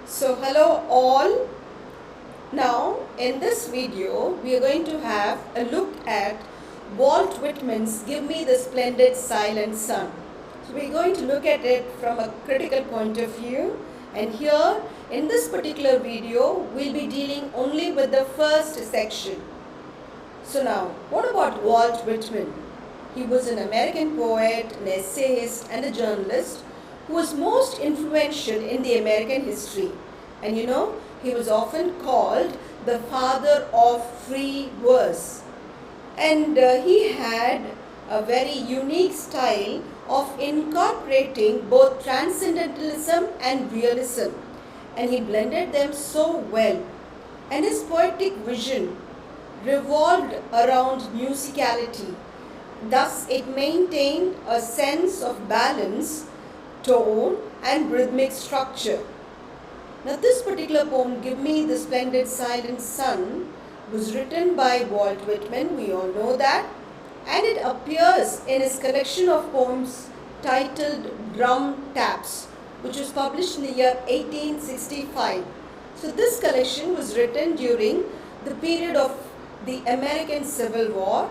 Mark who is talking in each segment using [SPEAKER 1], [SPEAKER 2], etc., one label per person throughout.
[SPEAKER 1] So hello all. Now in this video we are going to have a look at Walt Whitman's Give Me the Splendid Silent Sun. So we're going to look at it from a critical point of view, and here in this particular video we'll be dealing only with the first section. So now, what about Walt Whitman? He was an American poet, an essayist and a journalist who was most influential in the American history. And he was often called the father of free verse. And he had a very unique style of incorporating both transcendentalism and realism. And he blended them so well. And his poetic vision revolved around musicality. Thus, it maintained a sense of balance, tone, and rhythmic structure. Now, this particular poem, Give Me the Splendid Silent Sun, was written by Walt Whitman, we all know that, and it appears in his collection of poems titled Drum Taps, which was published in the year 1865. So, this collection was written during the period of the American Civil War,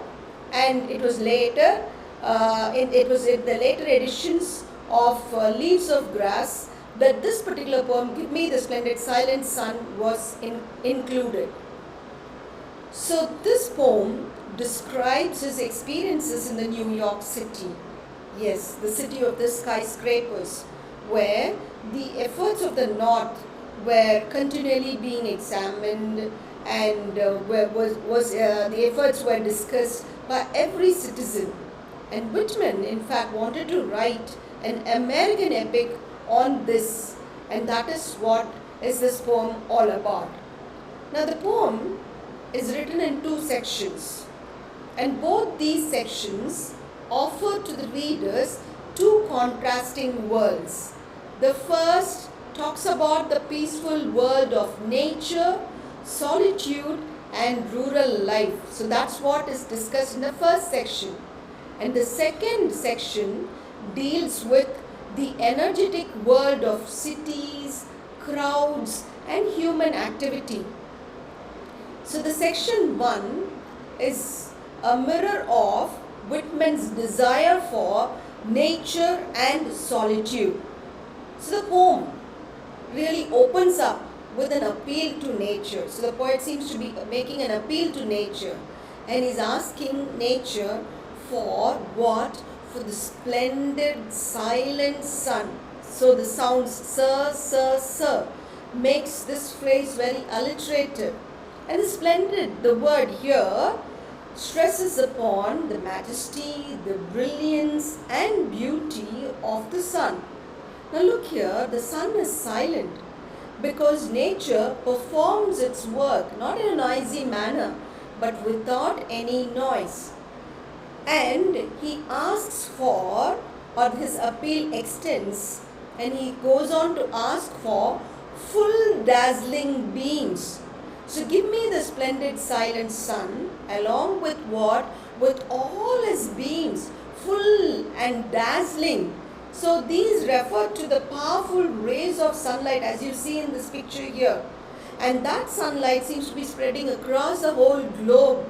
[SPEAKER 1] and it was later, it was in the later editions of Leaves of Grass that this particular poem, Give Me the Splendid Silent Sun, was included. So this poem describes his experiences in the New York City. Yes, the city of the skyscrapers, where the efforts of the North were continually being examined, and the efforts were discussed by every citizen. And Whitman, in fact, wanted to write an American epic on this, and that is what is this poem all about. Now, the poem is written in two sections, and both these sections offer to the readers two contrasting worlds. The first talks about the peaceful world of nature, solitude, and rural life. So that's what is discussed in the first section. And the second section deals with the energetic world of cities, crowds, and human activity. So the section 1 is a mirror of Whitman's desire for nature and solitude. So the poem really opens up with an appeal to nature. So the poet seems to be making an appeal to nature, and is asking nature for what? For the splendid silent sun. So the sounds sir, sir, sir makes this phrase very alliterative. And the splendid, the word here, stresses upon the majesty, the brilliance and beauty of the sun. Now look here, the sun is silent because nature performs its work not in a noisy manner but without any noise. And he asks for, or his appeal extends, and he goes on to ask for full dazzling beams. So give me the splendid silent sun along with what? With all his beams, full and dazzling. So these refer to the powerful rays of sunlight as you see in this picture here. And that sunlight seems to be spreading across the whole globe.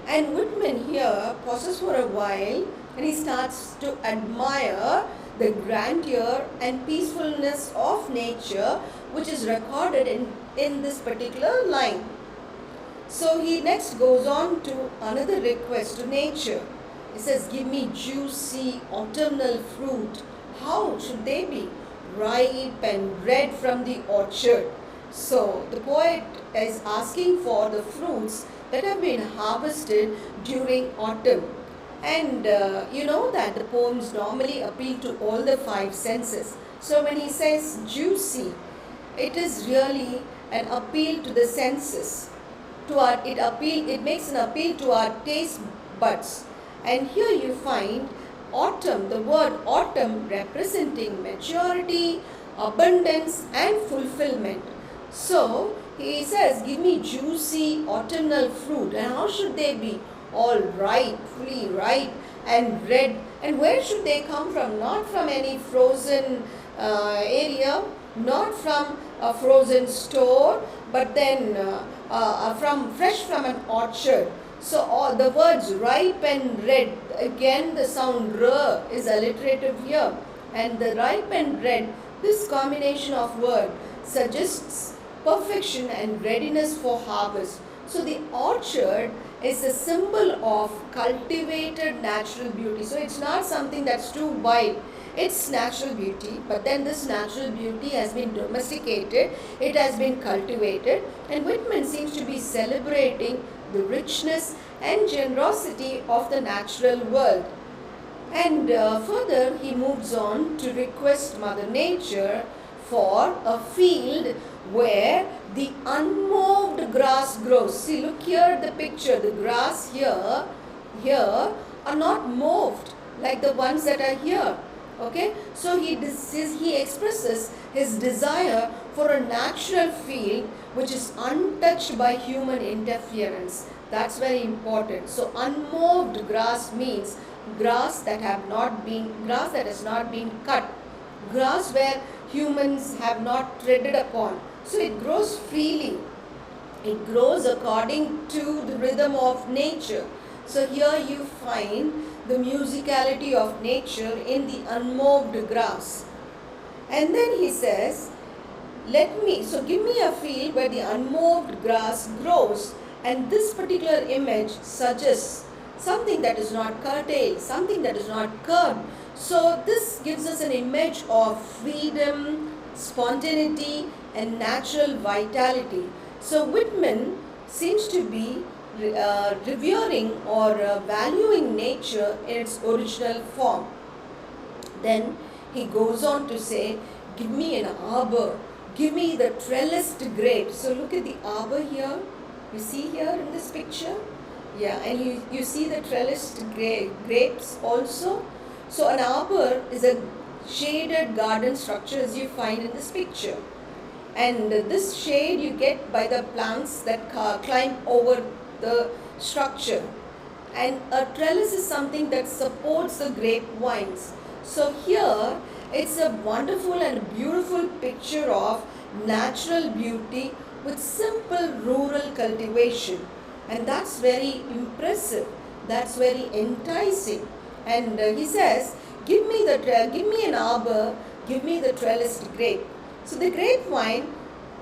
[SPEAKER 1] And Whitman here pauses for a while and he starts to admire the grandeur and peacefulness of nature which is recorded in this particular line. So he next goes on to another request to nature. He says, give me juicy autumnal fruit. How should they be? Ripe and red from the orchard. So the poet is asking for the fruits that have been harvested during autumn. And you know that the poems normally appeal to all the five senses. So when he says juicy, it is really an appeal to the senses. It makes an appeal to our taste buds. And here you find autumn, the word autumn representing maturity, abundance and fulfillment. So he says, give me juicy autumnal fruit. And how should they be? All ripe, fully ripe and red. And where should they come from? Not from any frozen area, not from a frozen store, but then fresh from an orchard. So all the words ripe and red, again the sound r is alliterative here, and the ripe and red, this combination of word suggests perfection and readiness for harvest. So the orchard is a symbol of cultivated natural beauty. So it's not something that's too wild. It's natural beauty, but then this natural beauty has been domesticated, it has been cultivated, and Whitman seems to be celebrating the richness and generosity of the natural world. And further, he moves on to request Mother Nature for a field where the unmoved grass grows. See, look here at the picture. The grass here are not moved like the ones that are here. Okay, so he expresses his desire for a natural field which is untouched by human interference. That's very important. So unmoved grass means grass that has not been cut, grass where humans have not treaded upon. So it grows freely. It grows according to the rhythm of nature. So here you find the musicality of nature in the unmoved grass. And then he says, give me a field where the unmoved grass grows. And this particular image suggests something that is not curtailed, something that is not curbed. So this gives us an image of freedom, spontaneity, and natural vitality. So Whitman seems to be revering or valuing nature in its original form. Then he goes on to say, give me an arbor, give me the trellised grapes. So look at the arbor here. You see here in this picture? Yeah, and you see the trellised grapes also. So an arbor is a shaded garden structure as you find in this picture. And this shade you get by the plants that climb over the structure. And a trellis is something that supports the grapevines. So here it's a wonderful and beautiful picture of natural beauty with simple rural cultivation. And that's very impressive. That's very enticing. And he says, give me an arbor, give me the trellised grape. So the grapevine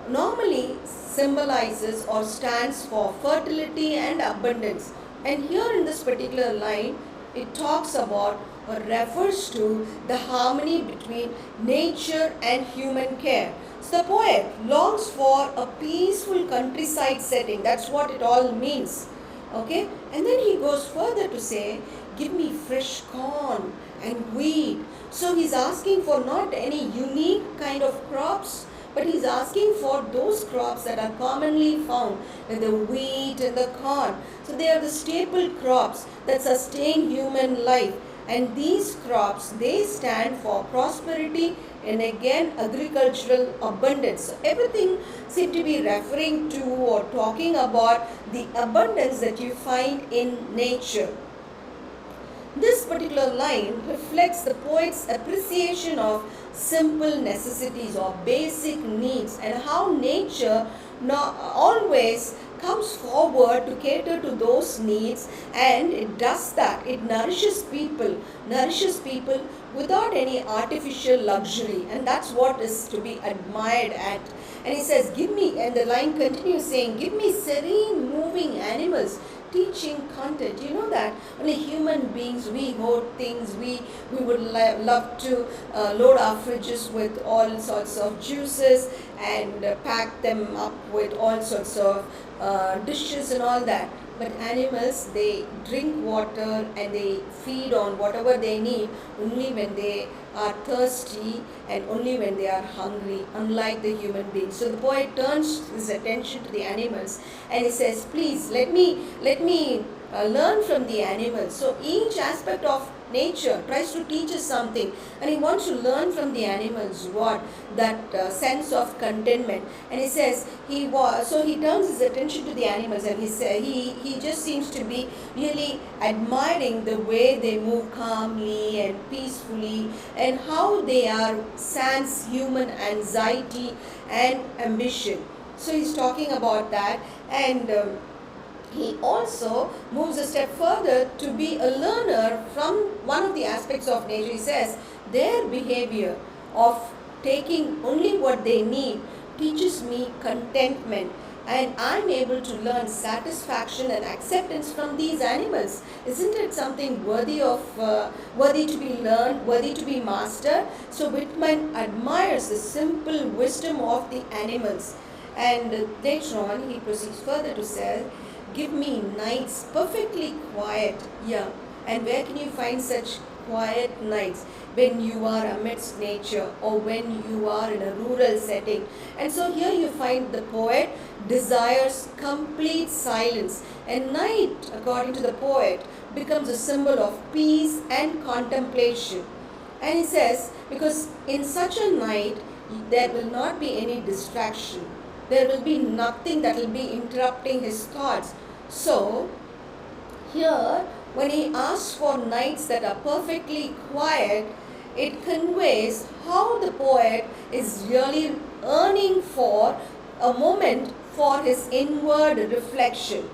[SPEAKER 1] normally symbolizes or stands for fertility and abundance. And here in this particular line, it talks about or refers to the harmony between nature and human care. So the poet longs for a peaceful countryside setting. That's what it all means. Okay? And then he goes further to say, give me fresh corn and wheat. So he's asking for not any unique kind of crops, but he's asking for those crops that are commonly found, like the wheat and the corn. So they are the staple crops that sustain human life. And these crops, they stand for prosperity and again agricultural abundance. So everything seems to be referring to or talking about the abundance that you find in nature. This particular line reflects the poet's appreciation of simple necessities or basic needs and how nature always comes forward to cater to those needs, and it does that. It nourishes people without any artificial luxury, and that's what is to be admired at. And he says, and the line continues saying, give me serene moving animals, teaching content. You know that only human beings, we hoard things, we would love to load our fridges with all sorts of juices and pack them up with all sorts of dishes and all that. But animals, they drink water and they feed on whatever they need only when they are thirsty and only when they are hungry, unlike the human beings. So the poet turns his attention to the animals and he says, please let me learn from the animals. So each aspect of nature tries to teach us something, and he wants to learn from the animals what that sense of contentment. And he says he turns his attention to the animals, and he just seems to be really admiring the way they move calmly and peacefully, and how they are sans human anxiety and ambition. So he's talking about that, and he also moves a step further to be a learner from one of the aspects of nature. He says their behavior of taking only what they need teaches me contentment, and I'm able to learn satisfaction and acceptance from these animals. Isn't it something worthy to be learned, worthy to be mastered? So Whitman admires the simple wisdom of the animals, and later on he proceeds further to say, give me nights perfectly quiet. Yeah. And where can you find such quiet nights? When you are amidst nature, or when you are in a rural setting. And so here you find the poet desires complete silence. And night, according to the poet, becomes a symbol of peace and contemplation. And he says, because in such a night, there will not be any distraction. There will be nothing that will be interrupting his thoughts. So, here, when he asks for nights that are perfectly quiet, it conveys how the poet is really yearning for a moment for his inward reflection.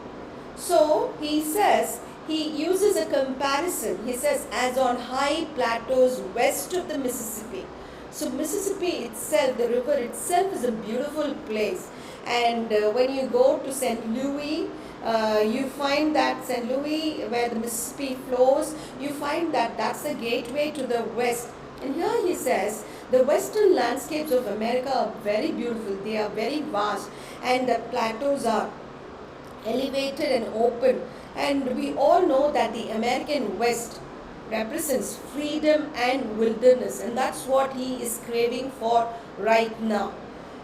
[SPEAKER 1] So, he says, he uses a comparison. He says, as on high plateaus west of the Mississippi. So, Mississippi itself, the river itself, is a beautiful place. And when you go to St. Louis, you find that St. Louis, where the Mississippi flows, you find that that's the gateway to the west. And here he says, the western landscapes of America are very beautiful. They are very vast, and the plateaus are elevated and open. And we all know that the American West represents freedom and wilderness, and that's what he is craving for right now.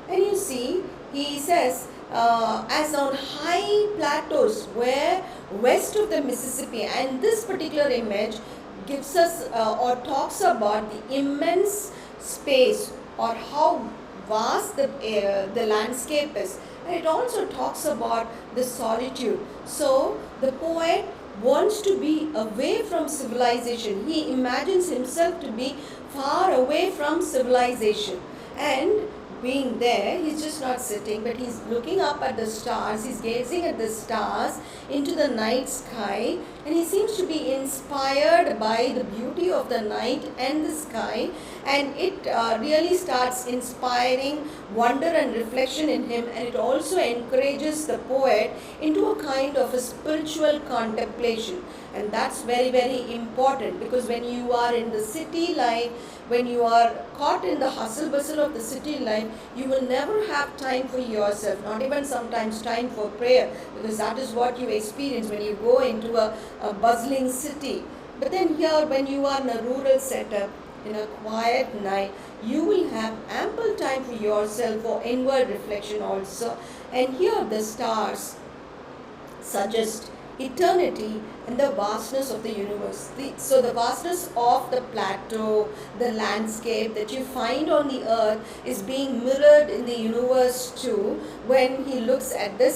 [SPEAKER 1] And you see, he says, as on high plateaus where west of the Mississippi, and this particular image gives us or talks about the immense space, or how vast the landscape is, and it also talks about the solitude. So the poet wants to be away from civilization. He imagines himself to be far away from civilization, and being there, he's just not sitting, but he's looking up at the stars. He's gazing at the stars into the night sky, and he seems to be inspired by the beauty of the night and the sky, and it really starts inspiring wonder and reflection in him, and it also encourages the poet into a kind of a spiritual contemplation. And that's very, very important, because when you are in the city life, when you are caught in the hustle bustle of the city life, you will never have time for yourself, not even sometimes time for prayer, because that is what you experience when you go into a bustling city. But then here, when you are in a rural setup, in a quiet night, you will have ample time for yourself, for inward reflection also. And here the stars suggest eternity and the vastness of the universe. So the vastness of the plateau, the landscape that you find on the earth, is being mirrored in the universe too when he looks at the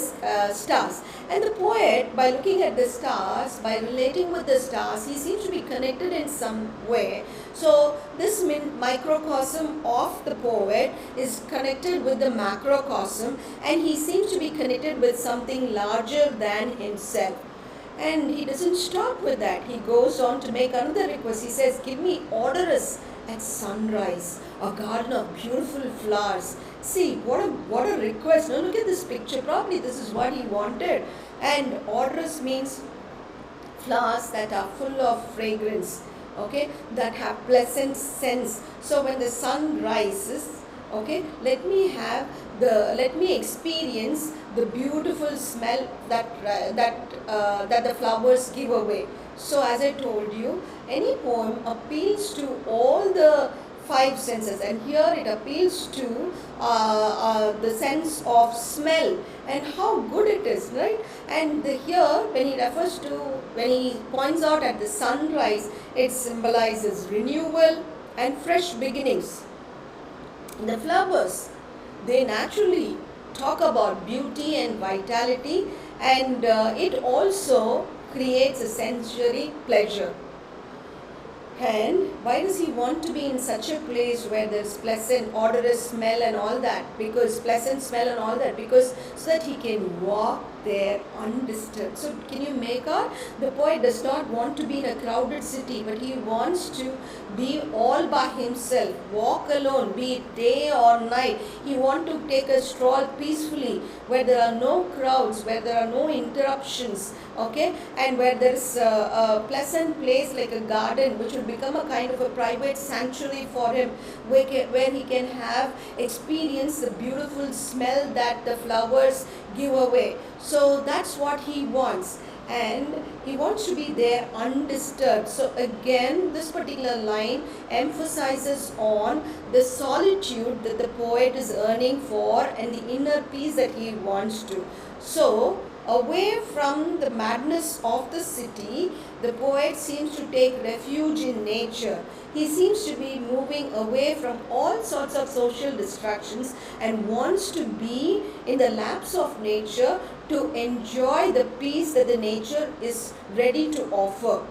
[SPEAKER 1] stars. And the poet, by looking at the stars, by relating with the stars, he seems to be connected in some way. So this microcosm of the poet is connected with the macrocosm, and he seems to be connected with something larger than himself. And he doesn't stop with that. He goes on to make another request. He says, give me odorous at sunrise, a garden of beautiful flowers. See, what a request. Now look at this picture. Probably this is what he wanted. And odorous means flowers that are full of fragrance, okay, that have pleasant scents. So when the sun rises, okay, let me experience the beautiful smell that the flowers give away. So as I told you, any poem appeals to all the five senses, and here it appeals to the sense of smell and how good it is, right? And here when he points out at the sunrise, it symbolizes renewal and fresh beginnings. The flowers, they naturally talk about beauty and vitality, and it also creates a sensory pleasure. And why does he want to be in such a place where there's pleasant, odorous smell and all that? Because pleasant smell and all that, because so that he can walk there undisturbed. So can you make out? The poet does not want to be in a crowded city, but he wants to be all by himself, walk alone, be it day or night. He wants to take a stroll peacefully, where there are no crowds, where there are no interruptions, okay, and where there is a pleasant place like a garden, which will become a kind of a private sanctuary for him, where he can have experience the beautiful smell that the flowers give away. So that's what he wants, and he wants to be there undisturbed. So again, this particular line emphasizes on the solitude that the poet is yearning for and the inner peace that he wants to. So away from the madness of the city, the poet seems to take refuge in nature. He seems to be moving away from all sorts of social distractions and wants to be in the laps of nature to enjoy the peace that the nature is ready to offer.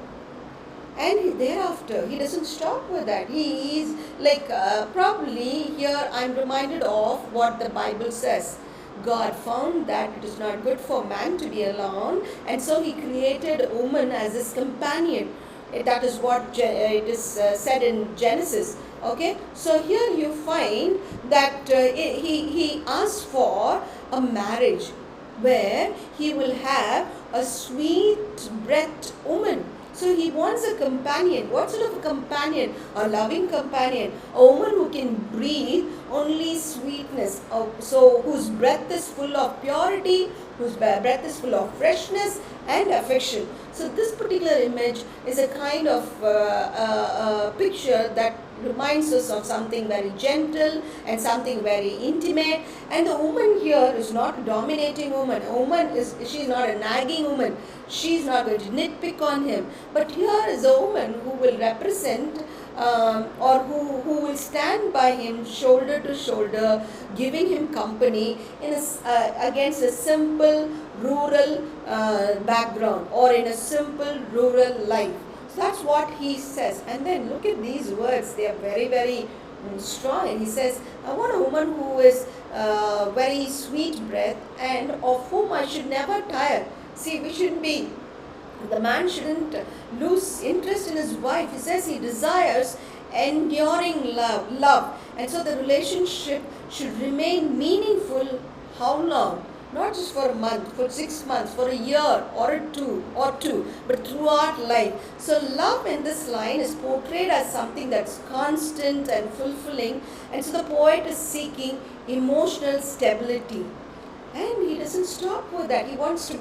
[SPEAKER 1] And thereafter, he doesn't stop with that. He is like, probably here I'm reminded of what the Bible says. God found that it is not good for man to be alone, and so he created a woman as his companion. That is what it is said in Genesis. Okay, so here you find that he asked for a marriage where he will have a sweet-breathed woman. So he wants a companion. What sort of a companion? A loving companion. A woman who can breathe only sweetness. So whose breath is full of purity, whose breath is full of freshness and affection. So this particular image is a kind of picture that reminds us of something very gentle and something very intimate. And the woman here is not a dominating woman. A woman she's not a nagging woman. She's not going to nitpick on him. But here is a woman who will represent or who will stand by him shoulder to shoulder, giving him company in against a simple rural background or in a simple rural life. So that's what he says. And then look at these words. They are very, very strong. And he says, I want a woman who is very sweet breath and of whom I should never tire. See, the man shouldn't lose interest in his wife. He says he desires enduring love. And so the relationship should remain meaningful. How long? Not just for a month, for 6 months, for a year or two, but throughout life. So love in this line is portrayed as something that's constant and fulfilling. And so the poet is seeking emotional stability. And he doesn't stop with that. He wants to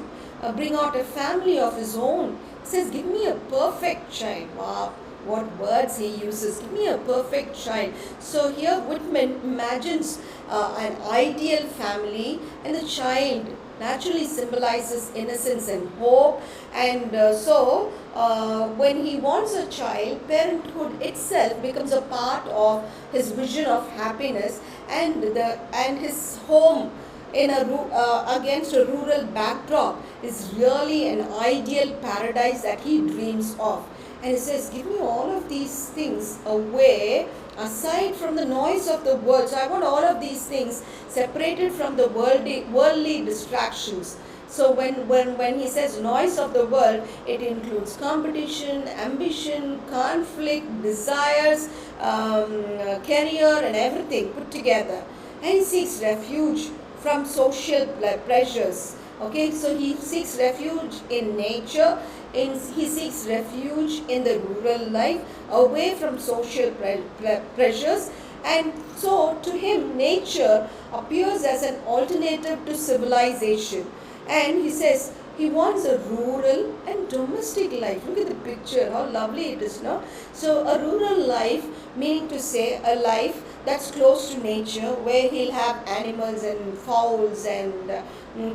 [SPEAKER 1] bring out a family of his own. He says, give me a perfect child. Wow, what words he uses. Give me a perfect child. So here Whitman imagines an ideal family, and the child naturally symbolizes innocence and hope. And so when he wants a child, parenthood itself becomes a part of his vision of happiness, and his home in against a rural backdrop is really an ideal paradise that he dreams of. And he says, give me all of these things away, aside from the noise of the world. So I want all of these things separated from the worldly distractions. So when he says noise of the world, it includes competition, ambition, conflict, desires, career and everything put together. And he seeks refuge from social pressures. Okay, so he seeks refuge in nature, he seeks refuge in the rural life, away from social pressures. And so to him, nature appears as an alternative to civilization. And he says He wants a rural and domestic life. Look at the picture, how lovely it is, no? So a rural life, meaning to say a life that's close to nature, where he'll have animals and fowls and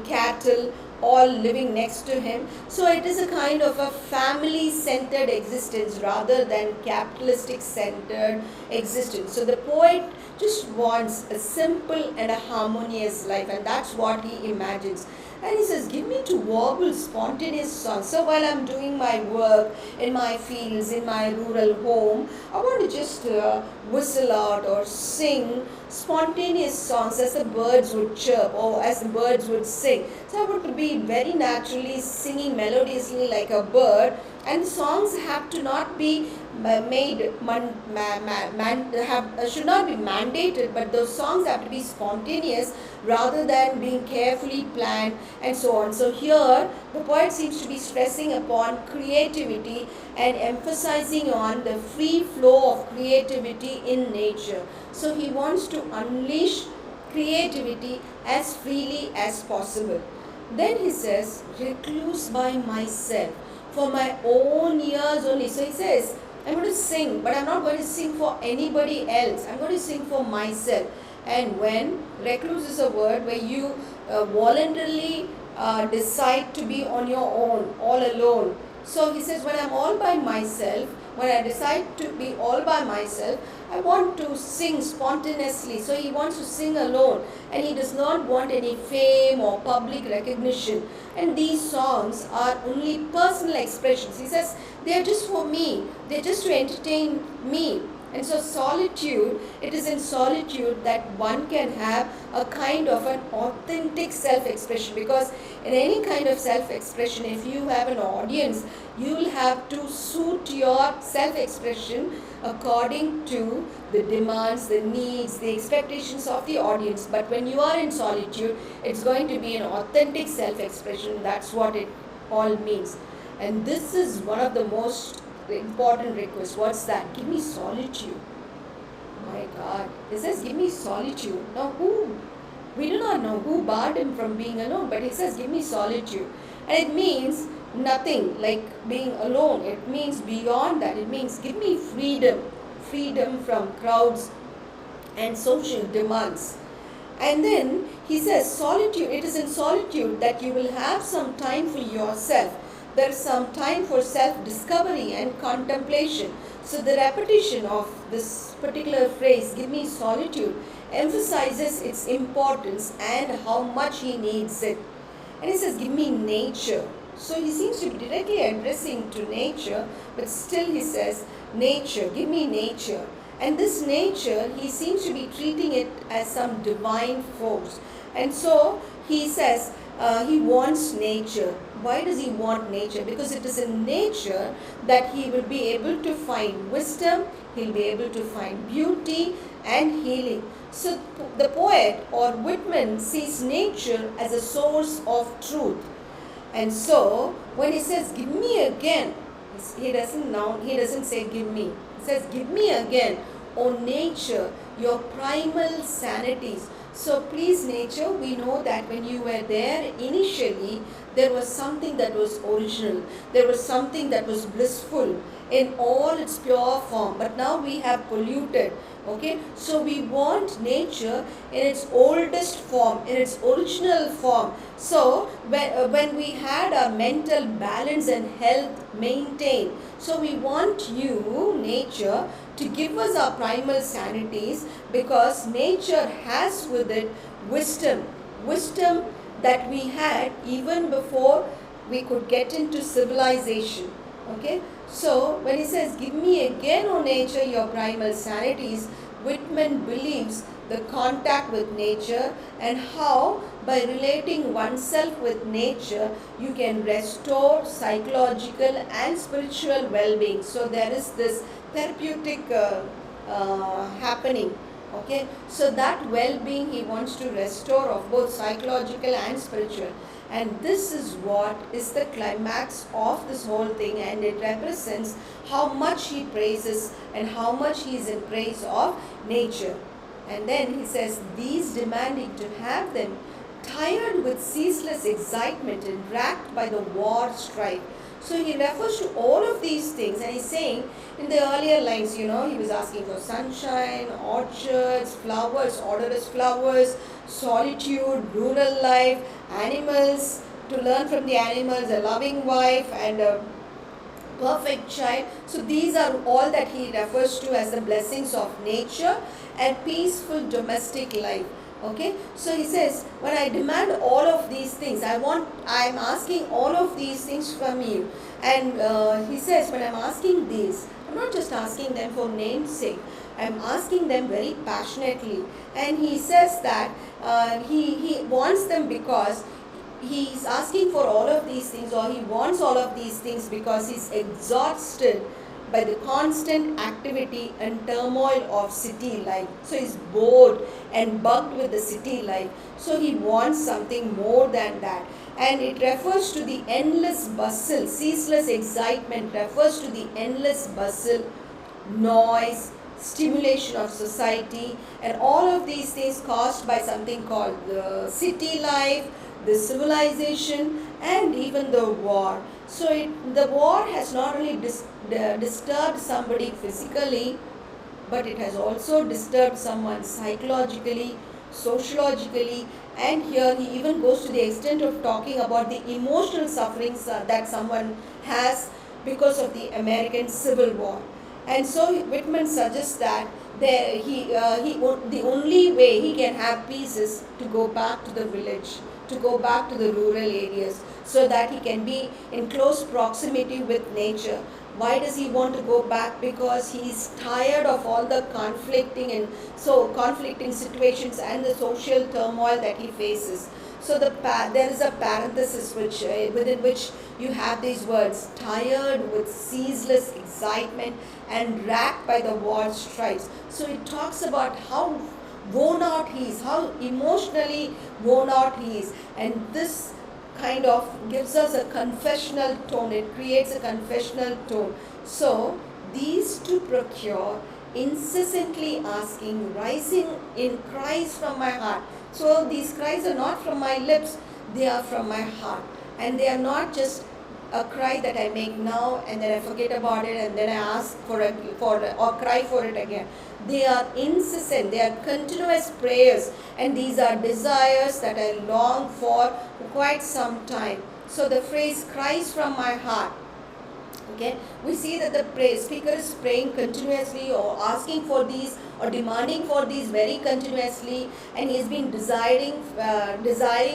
[SPEAKER 1] cattle all living next to him. So it is a kind of a family centered existence rather than capitalistic centered existence. So the poet just wants a simple and a harmonious life, and that's what he imagines. And he says, give me to warble spontaneous songs. So while I'm doing my work in my fields, in my rural home, I want to just whistle out or sing spontaneous songs as the birds would chirp or as the birds would sing. So I would be very naturally singing melodiously like a bird, and songs have to not be should not be mandated, but those songs have to be spontaneous rather than being carefully planned and so on. So here the poet seems to be stressing upon creativity and emphasizing on the free flow of creativity in nature. So he wants to unleash creativity as freely as possible. Then he says, recluse by myself, for my own ears only. So he says, I'm going to sing, but I'm not going to sing for anybody else. I'm going to sing for myself. And when recluse is a word where you voluntarily decide to be on your own, all alone. So he says, when I'm all by myself, when I decide to be all by myself, I want to sing spontaneously. So he wants to sing alone, and he does not want any fame or public recognition. And these songs are only personal expressions. He says, they are just for me. They're just to entertain me. And so solitude, it is in solitude that one can have a kind of an authentic self-expression, because in any kind of self-expression, if you have an audience, you will have to suit your self-expression according to the demands, the needs, the expectations of the audience. But when you are in solitude, it's going to be an authentic self-expression. That's what it all means. And this is one of the most important request. What's that? Give me solitude. My God. It says, give me solitude. Now who? We do not know who barred him from being alone, but he says, give me solitude. And it means nothing like being alone. It means beyond that. It means give me freedom. Freedom from crowds and social demands. And then he says, solitude. It is in solitude that you will have some time for yourself. There is some time for self-discovery and contemplation. So the repetition of this particular phrase, give me solitude, emphasizes its importance and how much he needs it. And he says, give me nature. So he seems to be directly addressing to nature, but still he says, nature, give me nature. And this nature, he seems to be treating it as some divine force. And so he says, he wants nature. Why does he want nature? Because it is in nature that he will be able to find wisdom, he'll be able to find beauty and healing. So the poet or Whitman sees nature as a source of truth. And so when he says, give me again, he doesn't say give me. He says, give me again, O nature, your primal sanities. So please nature, we know that when you were there initially, there was something that was original. There was something that was blissful in all its pure form. But now we have polluted. Okay, so we want nature in its oldest form, in its original form. So when we had our mental balance and health maintained, so we want you, nature, to give us our primal sanities, because nature has with it wisdom that we had even before we could get into civilization. Okay, so when he says, give me again, O nature, your primal sanities, Whitman believes the contact with nature and how by relating oneself with nature you can restore psychological and spiritual well-being. So there is this therapeutic happening. Okay, so that well-being he wants to restore of both psychological and spiritual. And this is what is the climax of this whole thing, and it represents how much he praises and how much he is in praise of nature. And then he says, these demanding to have them tired with ceaseless excitement and racked by the war strife. So he refers to all of these things, and he's saying in the earlier lines, he was asking for sunshine, orchards, flowers, odorous flowers, solitude, rural life, animals, to learn from the animals, a loving wife, and a perfect child. So these are all that he refers to as the blessings of nature and peaceful domestic life. Okay, so he says, when I demand all of these things, I'm asking all of these things from you. And he says, when I'm asking these, I'm not just asking them for namesake, I'm asking them very passionately. And he says that he wants them because he's asking for all of these things, or he wants all of these things because he's exhausted by the constant activity and turmoil of city life. So he's bored and bugged with the city life. So he wants something more than that. And it refers to the endless bustle, ceaseless excitement refers to the endless bustle, noise, stimulation of society, and all of these things caused by something called the city life, the civilization, and even the war. So the war has not only disturbed somebody physically, but it has also disturbed someone psychologically, sociologically, and here he even goes to the extent of talking about the emotional sufferings that someone has because of the American Civil War. And so Whitman suggests that the only way he can have peace is to go back to the village, to go back to the rural areas, so that he can be in close proximity with nature. Why does he want to go back? Because he is tired of all the conflicting situations and the social turmoil that he faces. So there is a parenthesis within which you have these words, tired with ceaseless excitement and racked by the war strifes. So it talks about how worn out he is, how emotionally worn out he is, and this kind of gives us a confessional tone. It creates a confessional tone. So these to procure, incessantly asking, rising in cries from my heart. So these cries are not from my lips, they are from my heart, and they are not just a cry that I make now and then I forget about it and then I ask or cry for it again. They are incessant, they are continuous prayers, and these are desires that I long for quite some time. So the phrase cries from my heart, okay, we see that the speaker is praying continuously or asking for these or demanding for these very continuously, and he has been desiring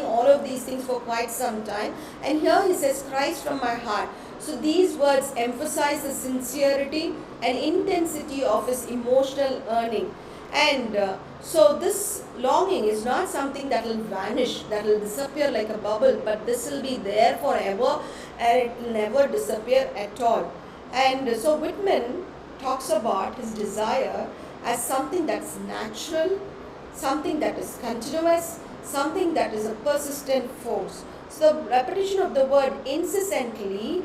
[SPEAKER 1] all of these things for quite some time. And here he says cries from my heart. So these words emphasize the sincerity and intensity of his emotional yearning. And so this longing is not something that will vanish, that will disappear like a bubble, but this will be there forever and it will never disappear at all. And so Whitman talks about his desire as something that's natural, something that is continuous, something that is a persistent force. So the repetition of the word incessantly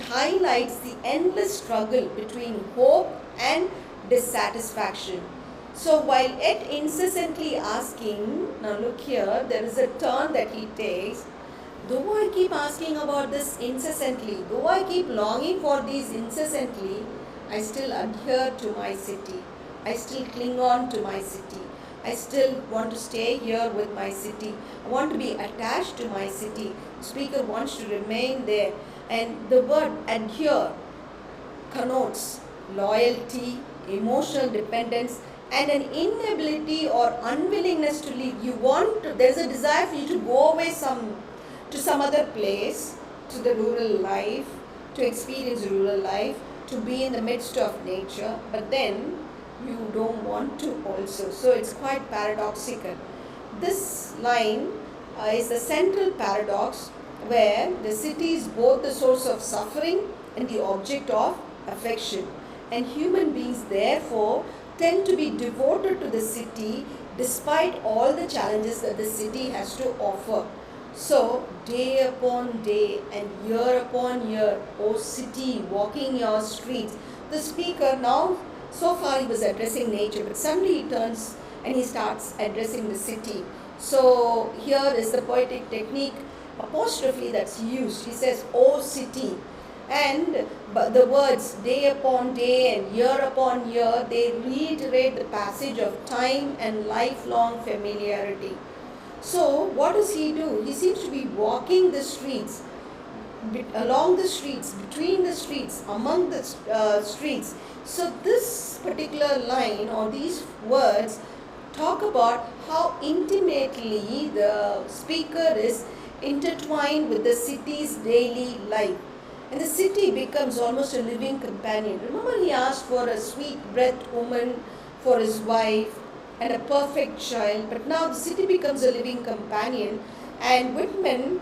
[SPEAKER 1] highlights the endless struggle between hope and dissatisfaction. So while yet incessantly asking, now look here, there is a turn that he takes. Though I keep asking about this incessantly, though I keep longing for these incessantly, I still adhere to my city. I still cling on to my city. I still want to stay here with my city. I want to be attached to my city. The speaker wants to remain there. And the word adhere connotes loyalty, emotional dependence, and an inability or unwillingness to leave. There's a desire for you to go away to some other place, to the rural life, to experience rural life, to be in the midst of nature, but then you don't want to also. So it's quite paradoxical. This line is the central paradox where the city is both the source of suffering and the object of affection. And human beings therefore tend to be devoted to the city despite all the challenges that the city has to offer. So day upon day and year upon year, O city, walking your streets. The speaker now, so far he was addressing nature, but suddenly he turns and he starts addressing the city. So here is the poetic technique apostrophe that's used. He says, "O city," and the words day upon day and year upon year, they reiterate the passage of time and lifelong familiarity. So what does he do? He seems to be walking the streets, along the streets, between the streets, among the streets. So this particular line or these words talk about how intimately the speaker is intertwined with the city's daily life. And the city becomes almost a living companion. Remember, he asked for a sweet-breathed woman for his wife and a perfect child, but now the city becomes a living companion. And Whitman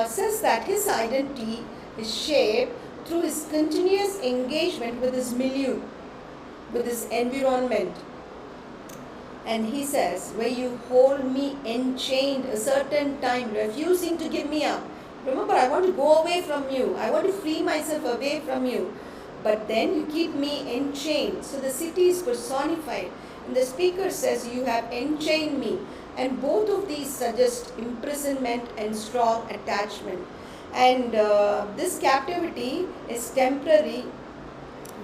[SPEAKER 1] says that his identity is shaped through his continuous engagement with his milieu, with his environment. And he says, where you hold me enchained a certain time, refusing to give me up. Remember, I want to go away from you. I want to free myself away from you. But then you keep me enchained. So the city is personified. And the speaker says, you have enchained me. And both of these suggest imprisonment and strong attachment. And this captivity is temporary.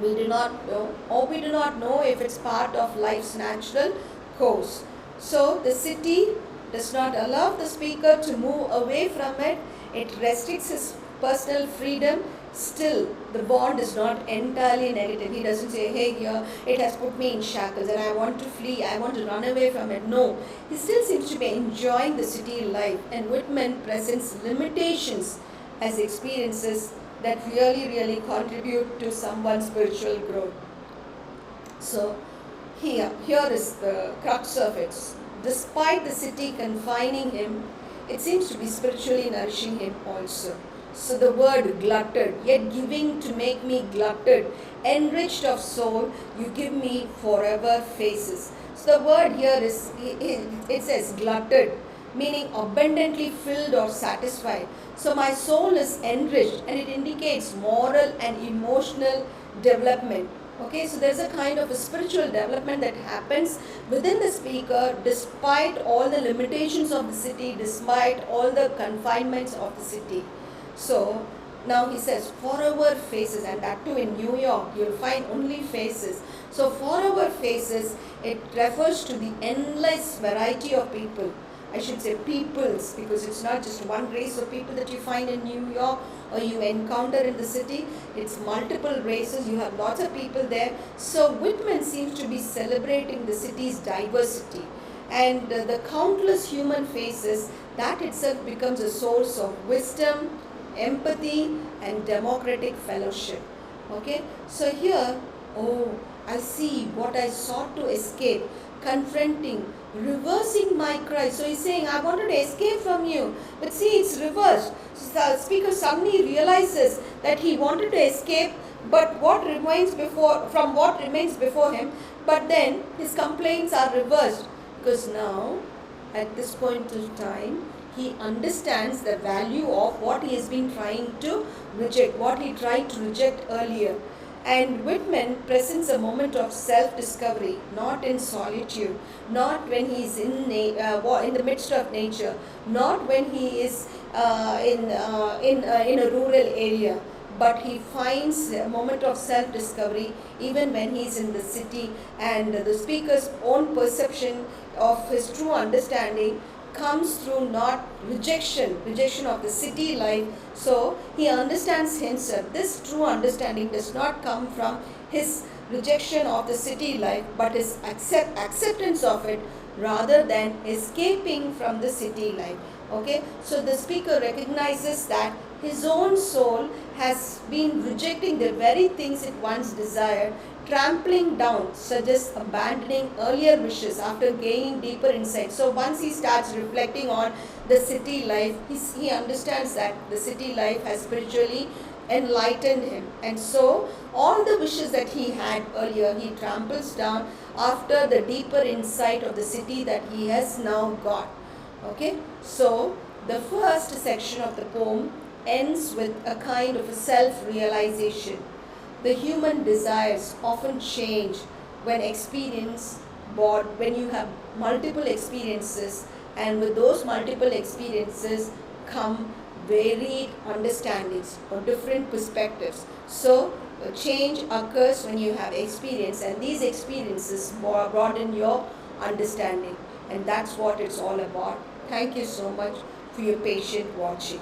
[SPEAKER 1] We do not know, or we do not know if it's part of life's natural course. So the city does not allow the speaker to move away from it. It restricts his personal freedom. Still, the bond is not entirely negative. He doesn't say, hey, here, it has put me in shackles and I want to flee, I want to run away from it. No, he still seems to be enjoying the city life. And Whitman presents limitations as experiences that really contribute to someone's spiritual growth. So, here is the crux of it. Despite the city confining him, it seems to be spiritually nourishing him also. So the word glutted, yet giving to make me glutted, enriched of soul, you give me forever faces. So the word here is, it says glutted, meaning abundantly filled or satisfied. So my soul is enriched, and it indicates moral and emotional development. Okay, so there's a kind of a spiritual development that happens within the speaker despite all the limitations of the city, despite all the confinements of the city. So now he says forever faces, and that too in New York you'll find only faces. So forever faces, it refers to the endless variety of people. I should say peoples, because it's not just one race of people that you find in New York or you encounter in the city. It's multiple races, you have lots of people there. So Whitman seems to be celebrating the city's diversity, and the countless human faces, that itself becomes a source of wisdom, empathy and democratic fellowship. Okay, so here, oh, I see what I sought to escape, confronting, reversing my cry. So he's saying, I wanted to escape from you, but see, it's reversed. So the speaker suddenly realizes that he wanted to escape, but what remains before him, but then his complaints are reversed, because now at this point of time he understands the value of what he has been trying to reject, what he tried to reject earlier. And Whitman presents a moment of self-discovery, not in solitude, not when he is in the midst of nature, not when he is in a rural area, but he finds a moment of self-discovery even when he is in the city. And the speaker's own perception of his true understanding comes through not rejection of the city life. So he understands himself. This true understanding does not come from his rejection of the city life, but his acceptance of it rather than escaping from the city life. Okay, so the speaker recognizes that his own soul has been rejecting the very things it once desired. Trampling down suggests abandoning earlier wishes after gaining deeper insight. So once he starts reflecting on the city life, he understands that the city life has spiritually enlightened him. And so all the wishes that he had earlier, he tramples down after the deeper insight of the city that he has now got. Okay, so the first section of the poem ends with a kind of a self-realization. The human desires often change when you have multiple experiences and with those multiple experiences come varied understandings or different perspectives. So change occurs when you have experience, and these experiences broaden your understanding, and that's what it's all about. Thank you so much for your patient watching.